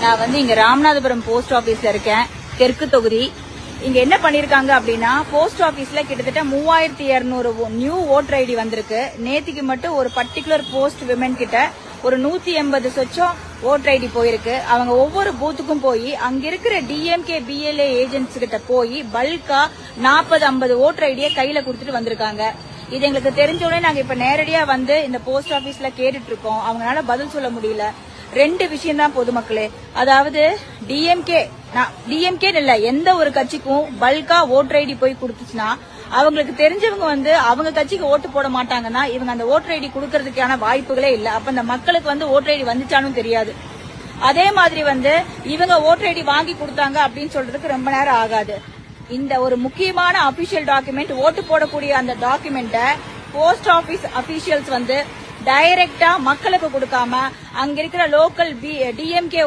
நான் இங்க ராமநாதபுரம் போஸ்ட் ஆபீஸ்ல இருக்கேன், தெற்கு தொகுதி. இங்க என்ன பண்ணிருக்காங்க அப்படின்னா, போஸ்ட் ஆபீஸ்ல கிட்டத்தட்ட 3200 நியூ ஓட்டர் ஐடி வந்திருக்கு. நேத்திக்கு மட்டும் ஒரு பர்டிகுலர் போஸ்ட் விமன் கிட்ட ஒரு 180 சொச்சம் ஓட்டர் ஐடி போயிருக்கு. அவங்க ஒவ்வொரு பூத்துக்கும் போய் அங்க இருக்கிற டிஎம்கே பிஎல்ஏ ஏஜென்ட்ஸ் கிட்ட போய் பல்கா 40-50 ஓட்டர் ஐடியை கையில கொடுத்துட்டு வந்திருக்காங்க. இது எங்களுக்கு தெரிஞ்ச உடனே நாங்க இப்ப நேரடியா இந்த போஸ்ட் ஆபீஸ்ல கேட்டுட்டு இருக்கோம். அவங்களால பதில் சொல்ல முடியல. 2 விஷயம் தான் பொதுமக்களே, அதாவது டிஎம்கே இல்ல, எந்த ஒரு கட்சிக்கும் பல்கா ஓட்டர் ஐடி போய் கொடுத்துச்சுன்னா அவங்களுக்கு தெரிஞ்சவங்க அவங்க கட்சிக்கு ஓட்டு போட மாட்டாங்கன்னா இவங்க அந்த ஓட்டர் ஐடி கொடுக்கறதுக்கான வாய்ப்புகளே இல்ல. அப்ப அந்த மக்களுக்கு ஓட்டர் ஐடி வந்துச்சானும் தெரியாது. அதே மாதிரி இவங்க ஓட்டர் ஐடி வாங்கி கொடுத்தாங்க அப்படின்னு சொல்றதுக்கு ரொம்ப நேரம் ஆகாது. இந்த ஒரு முக்கியமான அபிஷியல் டாக்குமெண்ட், ஓட்டு போடக்கூடிய அந்த டாக்குமெண்ட போஸ்ட் ஆபீஸ் அபிஷியல்ஸ் டைரக்டா மக்களுக்கு கொடுக்காம அங்க இருக்கிற லோக்கல் டிஎம்கே